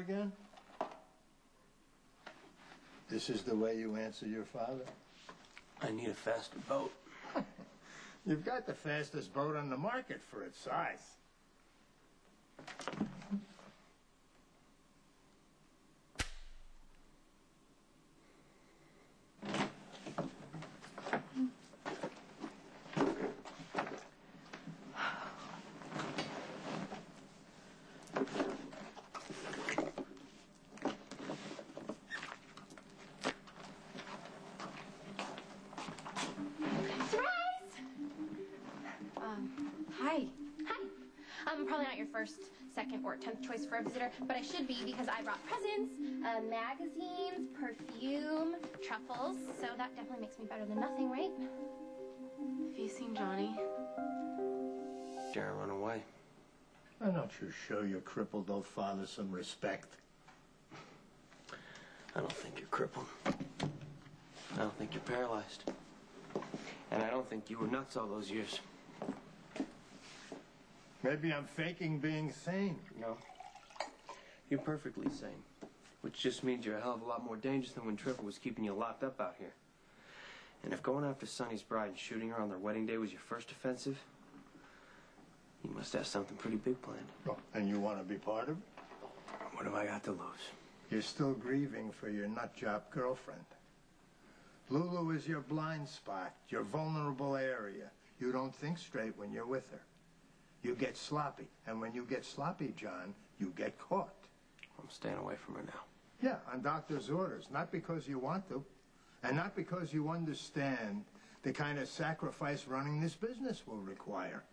again? This is the way you answer your father? I need a faster boat. You've got the fastest boat on the market for its size. I'm probably not your first, second, or 10th choice for a visitor, but I should be because I brought presents, magazines, perfume, truffles, so that definitely makes me better than nothing, right? Have you seen Johnny? Darren run away. Why don't you show your crippled old father some respect? I don't think you're crippled. I don't think you're paralyzed. And I don't think you were nuts all those years. Maybe I'm faking being sane. No. You're perfectly sane. Which just means you're a hell of a lot more dangerous than when Trevor was keeping you locked up out here. And if going after Sonny's bride and shooting her on their wedding day was your first offensive, you must have something pretty big planned. Oh, and you want to be part of it? What have I got to lose? You're still grieving for your nutjob girlfriend. Lulu is your blind spot, your vulnerable area. You don't think straight when you're with her. You get sloppy, and when you get sloppy, John, you get caught. I'm staying away from her now. Yeah, on doctor's orders, not because you want to, and not because you understand the kind of sacrifice running this business will require.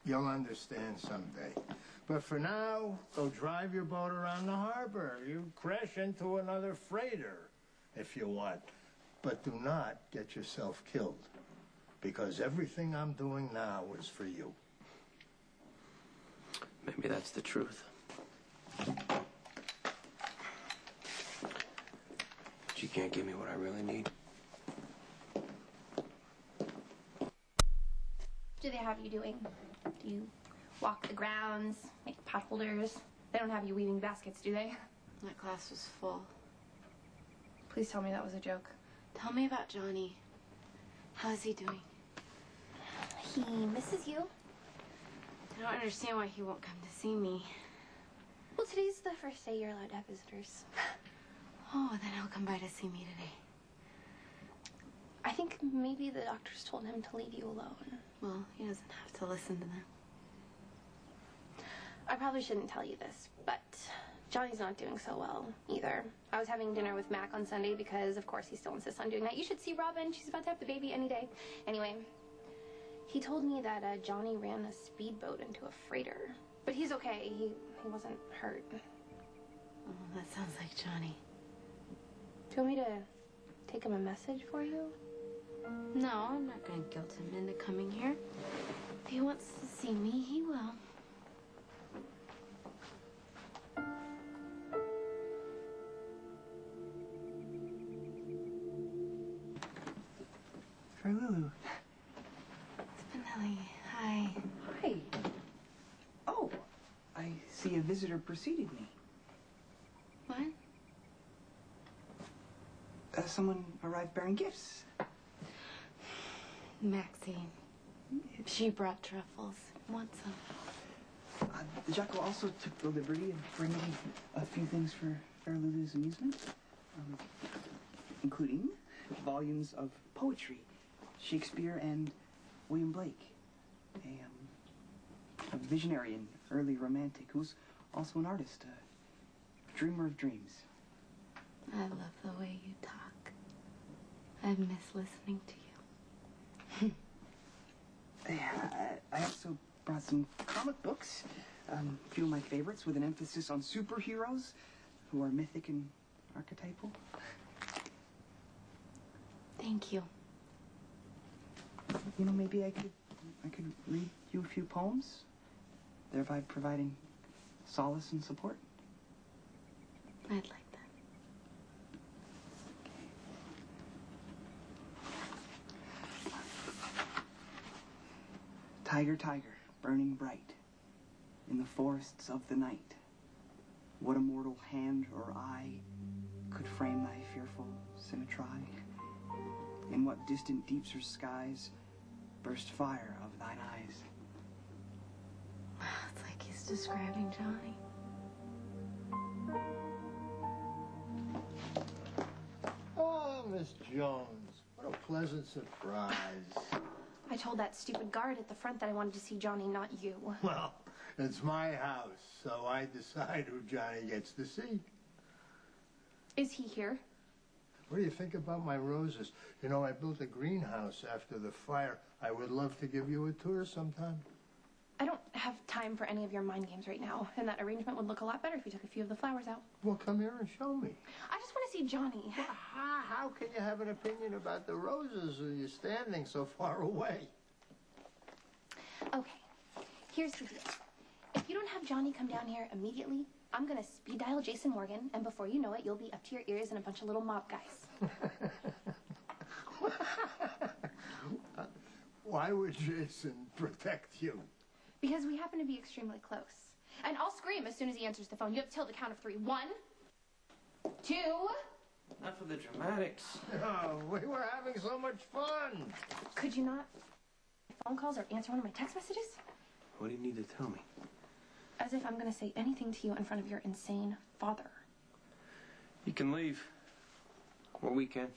You'll understand someday. But for now, go drive your boat around the harbor. You crash into another freighter if you want. But do not get yourself killed. Because everything I'm doing now is for you. Maybe that's the truth. But you can't give me what I really need. Do they have you doing? Do you walk the grounds, make pot holders? They don't have you weaving baskets, do they? That class was full. Please tell me that was a joke. Tell me about Johnny. How's he doing? He misses you. I don't understand why he won't come to see me. Well, today's the first day you're allowed to have visitors. Oh, then he'll come by to see me today. I think maybe the doctors told him to leave you alone. Well, he doesn't have to listen to them. I probably shouldn't tell you this, but Johnny's not doing so well either. I was having dinner with Mac on Sunday because, of course, he still insists on doing that. You should see Robin. She's about to have the baby any day. Anyway, he told me that Johnny ran a speedboat into a freighter. But he's okay. He wasn't hurt. Oh, that sounds like Johnny. Do you want me to take him a message for you? No, I'm not going to guilt him into coming here. If he wants to see me, he will. For Lulu. Spinelli, hi. Hi. Oh, I see a visitor preceded me. What? Someone arrived bearing gifts. Maxie. She brought truffles. Want some? Jacko also took the liberty of bringing a few things for Lulu's amusement, including volumes of poetry, Shakespeare and William Blake, a visionary and early romantic who's also an artist, a dreamer of dreams. I love the way you talk. I miss listening to you. I also brought some comic books, a few of my favorites with an emphasis on superheroes who are mythic and archetypal. Thank you. You know, maybe I could read you a few poems, thereby providing solace and support. I'd like that. Tiger, tiger, burning bright in the forests of the night. What immortal hand or eye could frame thy fearful symmetry? In what distant deeps or skies burst fire of thine eyes? It's like he's describing Johnny. Oh, Miss Jones, what a pleasant surprise. I told that stupid guard at the front that I wanted to see Johnny, not you. Well, it's my house, so I decide who Johnny gets to see. Is he here? What do you think about my roses? You know, I built a greenhouse after the fire. I would love to give you a tour sometime. I don't have time for any of your mind games right now, and that arrangement would look a lot better if you took a few of the flowers out. Well, come here and show me. I just want to see Johnny. Well, how can you have an opinion about the roses when you're standing so far away? Okay, here's the deal. If you don't have Johnny come down here immediately, I'm going to speed dial Jason Morgan, and before you know it, you'll be up to your ears in a bunch of little mob guys. Why would Jason protect you? Because we happen to be extremely close. And I'll scream as soon as he answers the phone. You have till the count of 3. 1, 2... Not for the dramatics. Oh, we were having so much fun. Could you not phone calls or answer one of my text messages? What do you need to tell me? As if I'm going to say anything to you in front of your insane father. You can leave. Or we can.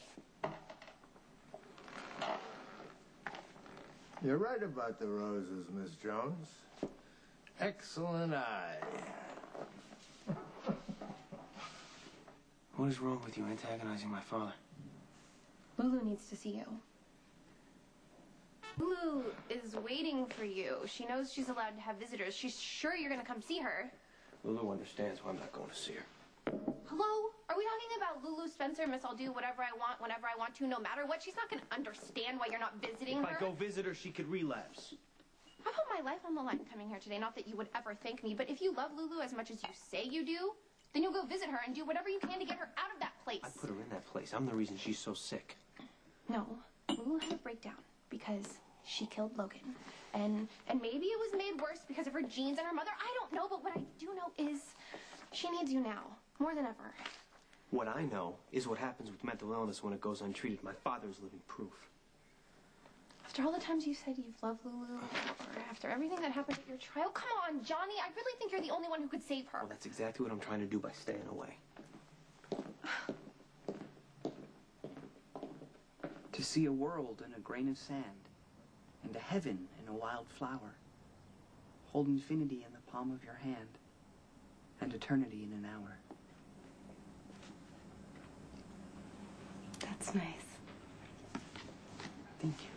You're right about the roses, Miss Jones. Excellent eye. What is wrong with you antagonizing my father? Lulu needs to see you. Lulu is waiting for you. She knows she's allowed to have visitors. She's sure you're going to come see her. Lulu understands why I'm not going to see her. Hello? Are we talking about Lulu Spencer, Miss I'll do whatever I want, whenever I want to, no matter what? She's not going to understand why you're not visiting If her. I go visit her, she could relapse. I put my life on the line coming here today, not that you would ever thank me, but if you love Lulu as much as you say you do, then you'll go visit her and do whatever you can to get her out of that place. I put her in that place. I'm the reason she's so sick. No, Lulu had a breakdown because she killed Logan. And maybe it was made worse because of her genes and her mother. I don't know, but what I do know is she needs you now, more than ever. What I know is what happens with mental illness when it goes untreated. My father's living proof. After all the times you said you've loved Lulu, or after everything that happened at your trial, come on, Johnny, I really think you're the only one who could save her. Well, that's exactly what I'm trying to do by staying away. To see a world in a grain of sand, and a heaven in a wild flower. Hold infinity in the palm of your hand, and eternity in an hour. That's nice. Thank you.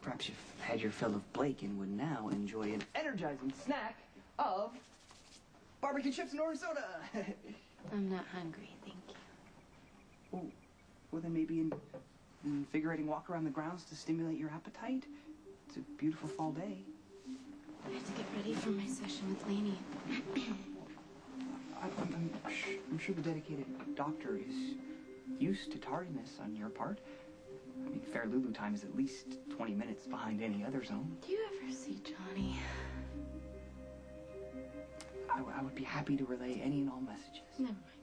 Perhaps you've had your fill of Blake and would now enjoy an energizing snack of barbecue chips and orange soda. I'm not hungry, thank you. Oh, well, then maybe an invigorating walk around the grounds to stimulate your appetite. It's a beautiful fall day. I have to get ready for my session with Lainey. I'm sure the dedicated doctor is used to tardiness on your part. I mean, fair Lulu time is at least 20 minutes behind any other zone. Do you ever see Johnny? I would be happy to relay any and all messages. Never mind.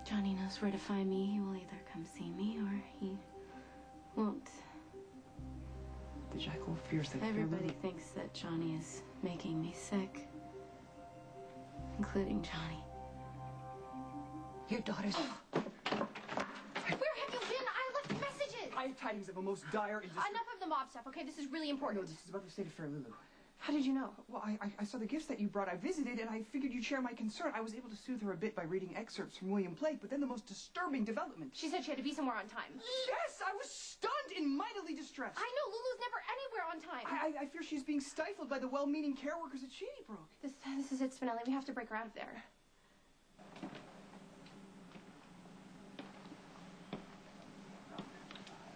Johnny knows where to find me. He will either come see me or he won't. The jackal fears that Everybody thinks that Johnny is making me sick. Including Johnny. Your daughter's... Where have you been? I left messages! I have tidings of a most dire and Enough of the mob stuff, okay? This is really No, important. this is about the state of fair Lulu. How did you know? Well, I saw the gifts that you brought. I visited, and I figured you'd share my concern. I was able to soothe her a bit by reading excerpts from William Blake, but then the most disturbing development. She said she had to be somewhere on time. Yes, I was stunned and mightily distressed. I know, Lulu's never anywhere on time. I fear she's being stifled by the well-meaning care workers at Shadybrook. This is it, Spinelli. We have to break her out of there.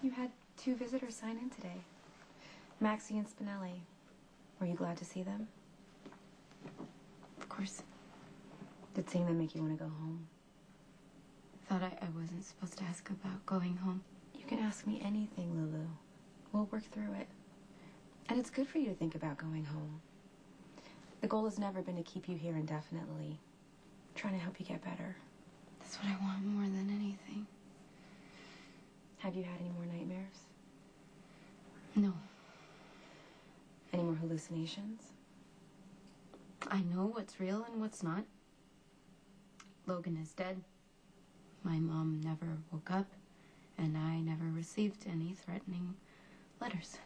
You had 2 visitors sign in today. Maxie and Spinelli. Were you glad to see them? Of course. Did seeing them make you want to go home? Thought I wasn't supposed to ask about going home. You can ask me anything, Lulu. We'll work through it. And it's good for you to think about going home. The goal has never been to keep you here indefinitely. I'm trying to help you get better. That's what I want more than anything. Have you had any more nightmares? No. Any more hallucinations? I know what's real and what's not. Logan is dead. My mom never woke up, and I never received any threatening letters.